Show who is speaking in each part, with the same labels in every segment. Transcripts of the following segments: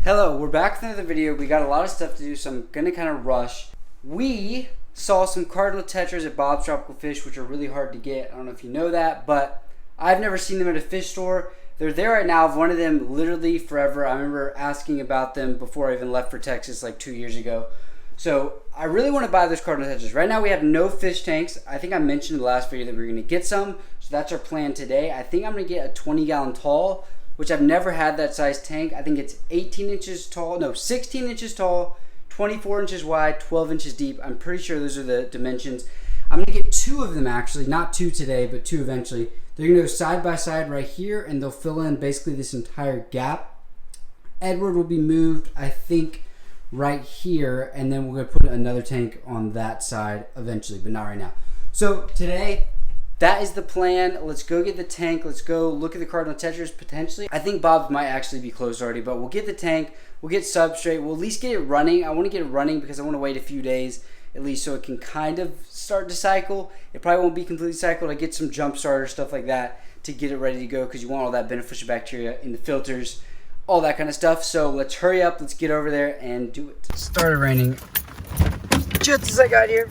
Speaker 1: Hello, we're back with another video. We got a lot of stuff to do, so I'm gonna kind of rush. We saw some cardinal tetras at Bob's Tropical Fish, which are really hard to get. I don't know if you know that, but I've never seen them at a fish store. They're there right now. I've wanted them literally forever. I remember asking about them before I even left for Texas like 2 years ago. So I really want to buy those cardinal tetras. Right now we have no fish tanks. I think I mentioned in the last video that we were gonna get some, so that's our plan today. I think I'm gonna get a 20-gallon tall, which I've never had that size tank. I think it's 18 inches tall, no, 16 inches tall, 24 inches wide, 12 inches deep. I'm pretty sure those are the dimensions. I'm gonna get two of them actually, not two today, but two eventually. They're gonna go side by side right here and they'll fill in basically this entire gap. Edward will be moved, I think, right here, and then we're gonna put another tank on that side eventually, but not right now. So today, that is the plan. Let's go get the tank. Let's go look at the cardinal tetras potentially. I think Bob's might actually be closed already, but we'll get the tank. We'll get substrate. We'll at least get it running. I want to get it running because I want to wait a few days at least so it can kind of start to cycle. It probably won't be completely cycled. I get some jump starter stuff like that to get it ready to go because you want all that beneficial bacteria in the filters, all that kind of stuff. So let's hurry up. Let's get over there and do it. It started raining just as I got here.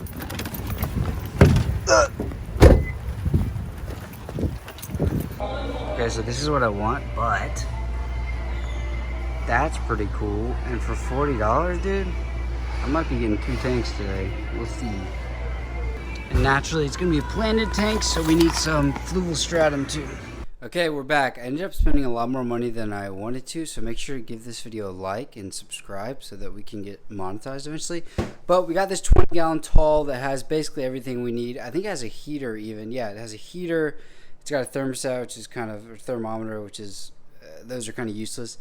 Speaker 1: Okay, so this is what I want, but that's pretty cool. And for $40, dude, I might be getting two tanks today. We'll see. And naturally, it's gonna be a planted tank, so we need some fluval stratum too. Okay, we're back. I ended up spending a lot more money than I wanted to, so make sure to give this video a like and subscribe so that we can get monetized eventually. But we got this 20-gallon tall that has basically everything we need. I think it has a heater even. Yeah, it has a heater. It's got a thermostat, which is kind of a thermometer, which is those are kind of useless.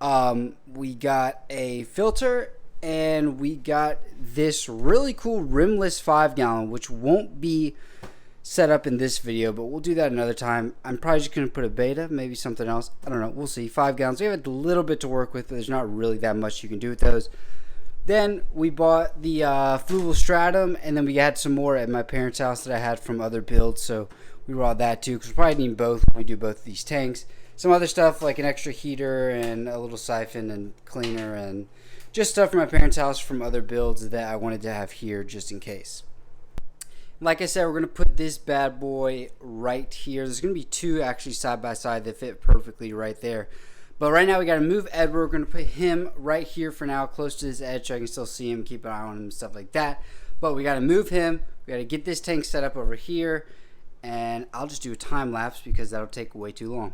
Speaker 1: We got a filter, and we got this really cool rimless 5-gallon, which won't be set up in this video, but we'll do that another time. I'm probably just gonna put a Betta, maybe something else. I don't know. We'll see. 5 gallons. We have a little bit to work with, but there's not really that much you can do with those. Then we bought the fluval stratum, and then we had some more at my parents' house that I had from other builds, so we brought that too, because we probably need both when we do both of these tanks. Some other stuff like an extra heater and a little siphon and cleaner and just stuff from my parents' house from other builds that I wanted to have here just in case. Like I said, we're going to put this bad boy right here. There's going to be two actually side by side that fit perfectly right there. But right now we got to move Edward. We're going to put him right here for now, close to this edge so I can still see him, keep an eye on him and stuff like that. But we got to move him. We got to get this tank set up over here. And I'll just do a time lapse because that'll take way too long.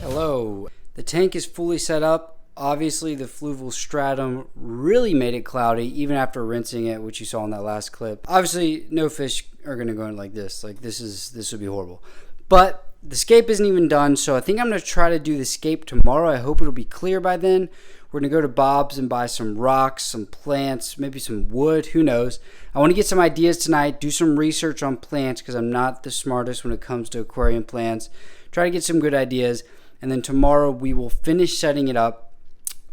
Speaker 1: Hello. The tank is fully set up. Obviously, the fluval stratum really made it cloudy, even after rinsing it, which you saw in that last clip. Obviously, no fish are going to go in like this. Like, this would be horrible. But the scape isn't even done, so I think I'm going to try to do the scape tomorrow. I hope it'll be clear by then. We're going to go to Bob's and buy some rocks, some plants, maybe some wood. Who knows? I want to get some ideas tonight, do some research on plants, because I'm not the smartest when it comes to aquarium plants. Try to get some good ideas. And then tomorrow we will finish setting it up.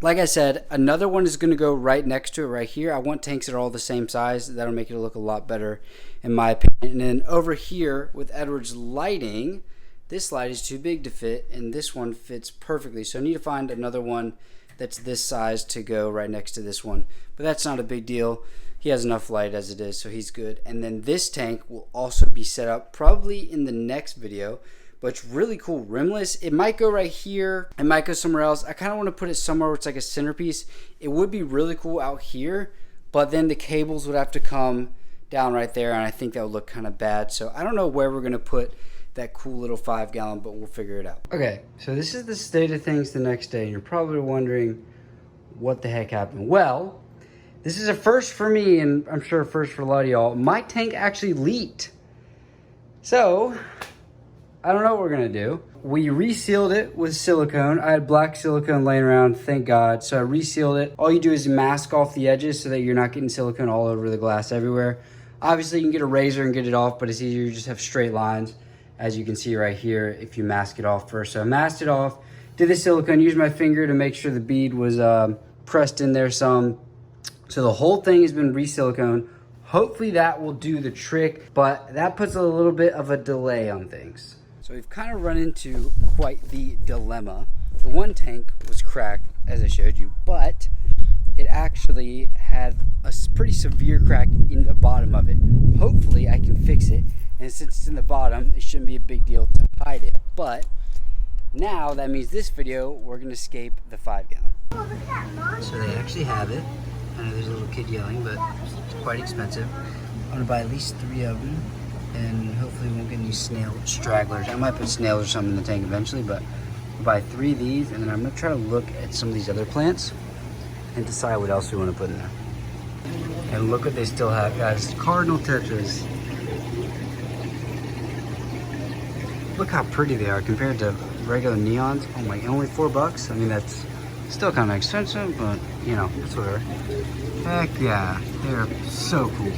Speaker 1: Like I said, another one is going to go right next to it right here. I want tanks that are all the same size. That'll make it look a lot better in my opinion. And then over here with Edward's lighting, this light is too big to fit and this one fits perfectly. So I need to find another one that's this size to go right next to this one. But that's not a big deal. He has enough light as it is, so he's good. And then this tank will also be set up probably in the next video. But it's really cool, rimless. It might go right here. It might go somewhere else. I kind of want to put it somewhere where it's like a centerpiece. It would be really cool out here, but then the cables would have to come down right there, and I think that would look kind of bad. So I don't know where we're going to put that cool little 5-gallon, but we'll figure it out. Okay, so this is the state of things the next day. You're probably wondering what the heck happened. Well, this is a first for me, and I'm sure a first for a lot of y'all. My tank actually leaked. So I don't know what we're gonna do. We resealed it with silicone. I had black silicone laying around, thank God. So I resealed it. All you do is mask off the edges so that you're not getting silicone all over the glass everywhere. Obviously you can get a razor and get it off, but it's easier to just have straight lines, as you can see right here, if you mask it off first. So I masked it off, did the silicone, used my finger to make sure the bead was pressed in there some. So the whole thing has been re-silicone. Hopefully that will do the trick, but that puts a little bit of a delay on things. So we've kind of run into quite the dilemma. The one tank was cracked, as I showed you, but it actually had a pretty severe crack in the bottom of it. Hopefully I can fix it, and since it's in the bottom, it shouldn't be a big deal to hide it. But now that means this video, we're gonna escape the 5-gallon.
Speaker 2: Oh, look at that monster.
Speaker 1: So they actually have it. I know there's a little kid yelling, but it's quite expensive. I'm gonna buy at least 3 of them, and hopefully we won't get any snail stragglers. I might put snails or something in the tank eventually, but I'll buy 3 of these, and then I'm gonna try to look at some of these other plants and decide what else we want to put in there. And look what they still have, guys. Cardinal tetras. Look how pretty they are compared to regular neons. Oh my, only $4. I mean, that's still kind of expensive, but you know, it's whatever. Heck yeah, they're so cool.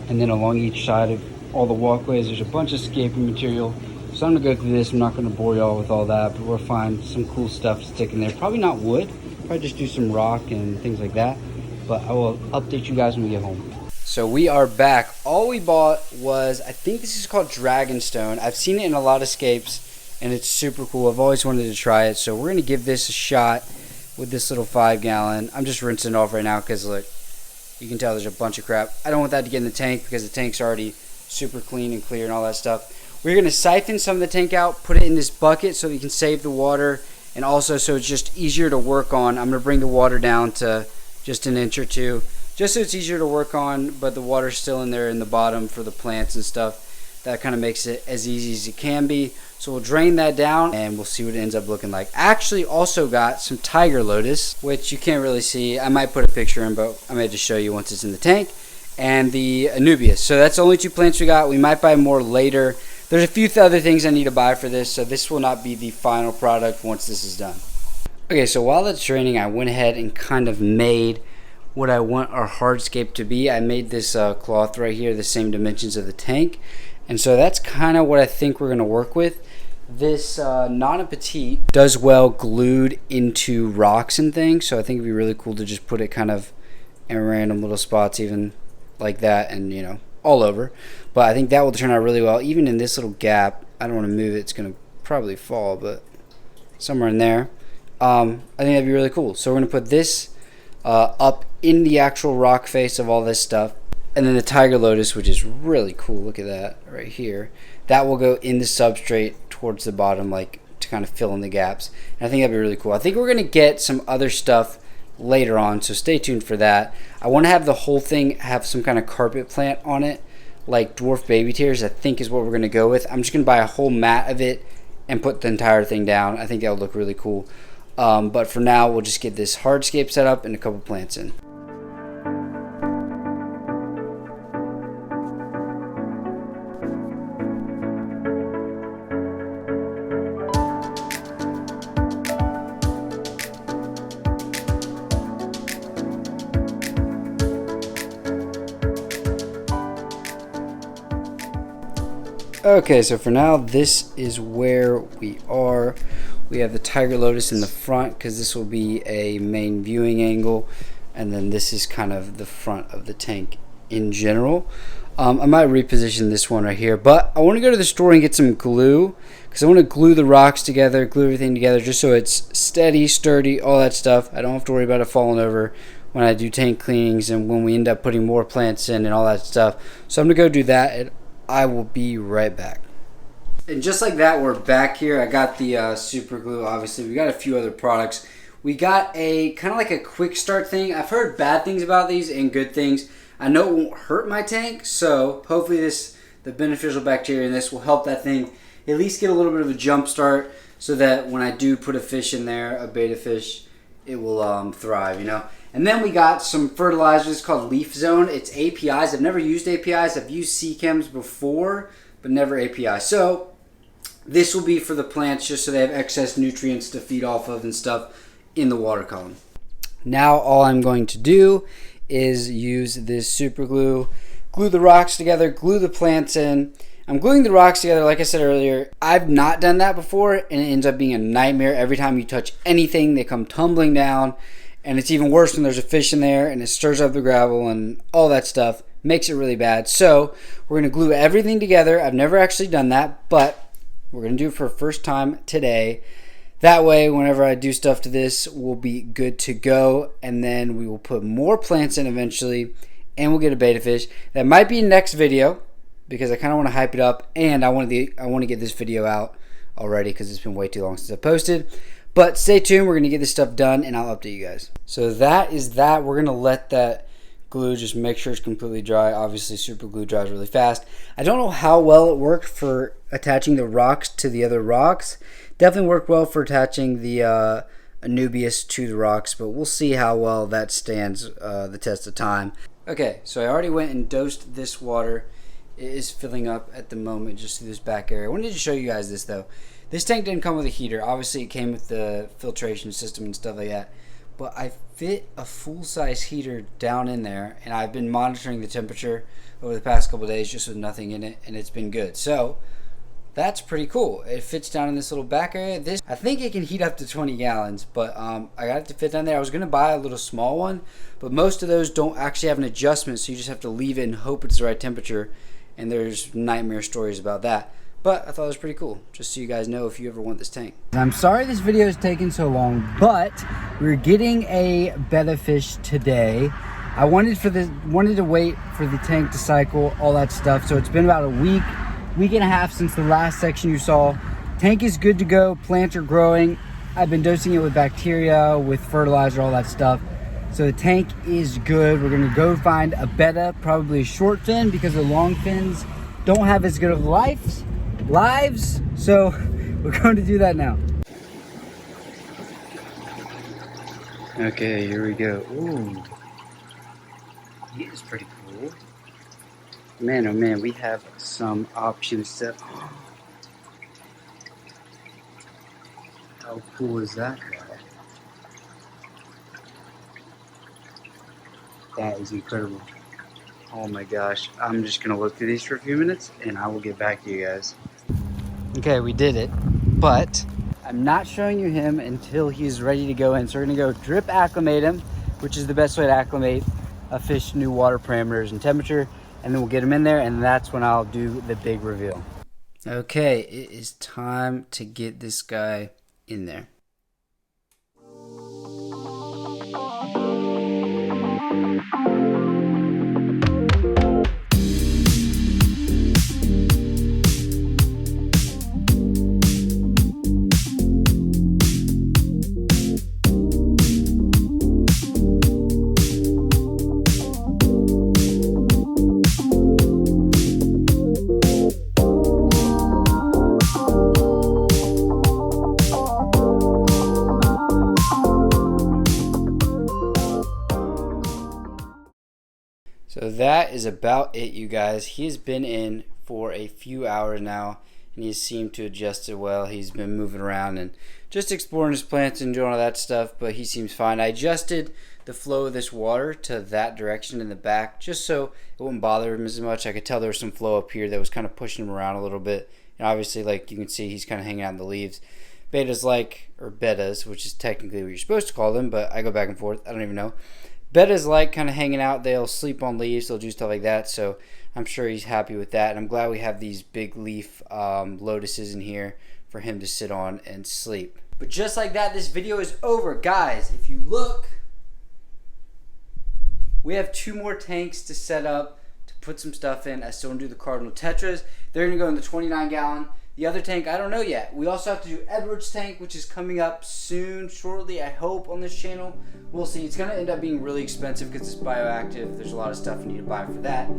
Speaker 1: And then along each side of all the walkways, there's a bunch of scaping material. So I'm gonna go through this. I'm not gonna bore y'all with all that, but we'll find some cool stuff to stick in there. Probably not wood, probably just do some rock and things like that. But I will update you guys when we get home. So we are back. All we bought was, I think this is called Dragonstone. I've seen it in a lot of scapes and it's super cool. I've always wanted to try it. So we're gonna give this a shot with this little 5-gallon. I'm just rinsing it off right now because look, you can tell there's a bunch of crap. I don't want that to get in the tank because the tank's already super clean and clear and all that stuff. We're gonna siphon some of the tank out, put it in this bucket so we can save the water, and also so it's just easier to work on. I'm gonna bring the water down to just an inch or two, just so it's easier to work on, but the water's still in there in the bottom for the plants and stuff. That kind of makes it as easy as it can be. So we'll drain that down and we'll see what it ends up looking like. Actually also got some tiger lotus, which you can't really see. I might put a picture in, but I may just show you once it's in the tank. And the anubias. So that's the only 2 plants we got. We might buy more later. There's a few other things I need to buy for this, so this will not be the final product once this is done. Okay, so while that's draining, I went ahead and kind of made what I want our hardscape to be. I made this cloth right here, the same dimensions of the tank. And so that's kind of what I think we're gonna work with. This non petite does well glued into rocks and things, so I think it'd be really cool to just put it kind of in random little spots, even like that, and you know, all over. But I think that will turn out really well. Even in this little gap, I don't want to move it, it's gonna probably fall, but somewhere in there, I think that'd be really cool. So we're gonna put this up in the actual rock face of all this stuff, and then the tiger lotus, which is really cool, look at that right here, that will go in the substrate towards the bottom, like to kind of fill in the gaps. And I think that'd be really cool. I think we're gonna get some other stuff later on, so stay tuned for that. I want to have the whole thing have some kind of carpet plant on it, like dwarf baby tears, I think is what we're going to go with. I'm just going to buy a whole mat of it and put the entire thing down. I think that would look really cool. But for now, we'll just get this hardscape set up and a couple plants in. Okay, so for now, this is where we are. We have the tiger lotus in the front because this will be a main viewing angle, and then this is kind of the front of the tank in general. I might reposition this one right here, but I want to go to the store and get some glue because I want to glue the rocks together, glue everything together just so it's steady, sturdy, all that stuff. I don't have to worry about it falling over when I do tank cleanings and when we end up putting more plants in and all that stuff. So I'm going to go do that, and I will be right back. And just like that, we're back here. I got the super glue, obviously. We got a few other products. We got a kind of like a quick start thing. I've heard bad things about these and good things. I know it won't hurt my tank, so hopefully the beneficial bacteria in this will help that thing at least get a little bit of a jump start so that when I do put a fish in there, a betta fish, it will thrive, you know. And then we got some fertilizers called Leaf Zone. It's APIs. I've never used APIs. I've used C-chems before, but never API. So This will be for the plants just so they have excess nutrients to feed off of and stuff in the water column. Now all I'm going to do is use this super glue, glue the rocks together, glue the plants in. I'm gluing the rocks together, like I said earlier. I've not done that before, and it ends up being a nightmare. Every time you touch anything, they come tumbling down, and it's even worse when there's a fish in there, and it stirs up the gravel and all that stuff. Makes it really bad. So we're going to glue everything together. I've never actually done that, but we're going to do it for the first time today. That way, whenever I do stuff to this, we'll be good to go, and then we will put more plants in eventually, and we'll get a betta fish. That might be next video, because I kind of want to hype it up, and I want to get this video out already because it's been way too long since I posted. But stay tuned. We're going to get this stuff done, and I'll update you guys. So that is that. We're going to let that glue just make sure it's completely dry. Obviously, super glue dries really fast. I don't know how well it worked for attaching the rocks to the other rocks. Definitely worked well for attaching the Anubias to the rocks, but we'll see how well that stands the test of time. Okay, so I already went and dosed this water. It is filling up at the moment just through this back area. I wanted to show you guys this though. This tank didn't come with a heater. Obviously it came with the filtration system and stuff like that. But I fit a full-size heater down in there, and I've been monitoring the temperature over the past couple of days just with nothing in it, and it's been good. So that's pretty cool. It fits down in this little back area. This, I think it can heat up to 20 gallons, but I got it to fit down there. I was going to buy a little small one, but most of those don't actually have an adjustment, so you just have to leave it and hope it's the right temperature. And there's nightmare stories about that. But I thought it was pretty cool, just so you guys know if you ever want this tank. I'm sorry this video is taking so long, but we're getting a betta fish today. I wanted to wait for the tank to cycle, all that stuff. So it's been about a week and a half since the last section you saw. Tank is good to go, plants are growing. I've been dosing it with bacteria, with fertilizer, all that stuff. So the tank is good. We're gonna go find a betta, probably a short fin, because the long fins don't have as good of lives. So we're going to do that now. Okay, here we go. Ooh, he is pretty cool. Man, oh man, we have some options to. How cool is that guy? That is incredible. Oh my gosh. I'm just going to look through these for a few minutes and I will get back to you guys. Okay, we did it. But I'm not showing you him until he's ready to go in. So we're going to go drip acclimate him, which is the best way to acclimate a fish to new water parameters and temperature. And then we'll get him in there, and that's when I'll do the big reveal. Okay, it is time to get this guy in there. So that is about it, you guys. He has been in for a few hours now, and he's seemed to adjust it well. He's been moving around and just exploring his plants and doing all that stuff, but he seems fine. I adjusted the flow of this water to that direction in the back just so it wouldn't bother him as much. I could tell there was some flow up here that was kind of pushing him around a little bit. And obviously, like you can see, he's kind of hanging out in the leaves. Bettas, which is technically what you're supposed to call them, but I go back and forth. I don't even know. Bettas like kind of hanging out. They'll sleep on leaves. They'll do stuff like that. So I'm sure he's happy with that. And I'm glad we have these big leaf lotuses in here for him to sit on and sleep. But just like that, this video is over. Guys, if you look, we have 2 more tanks to set up to put some stuff in. I still want to do the Cardinal Tetras. They're going to go in the 29 gallon. The other tank, I don't know yet. We also have to do Edward's tank, which is coming up soon, shortly, I hope, on this channel. We'll see. It's going to end up being really expensive because it's bioactive. There's a lot of stuff you need to buy for that.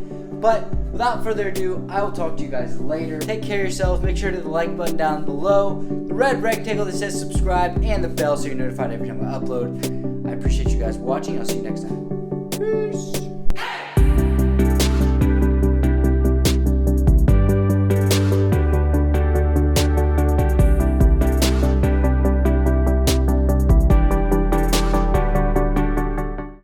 Speaker 1: But without further ado, I will talk to you guys later. Take care of yourself. Make sure to hit the like button down below, the red rectangle that says subscribe, and the bell so you're notified every time I upload. I appreciate you guys watching. I'll see you next time.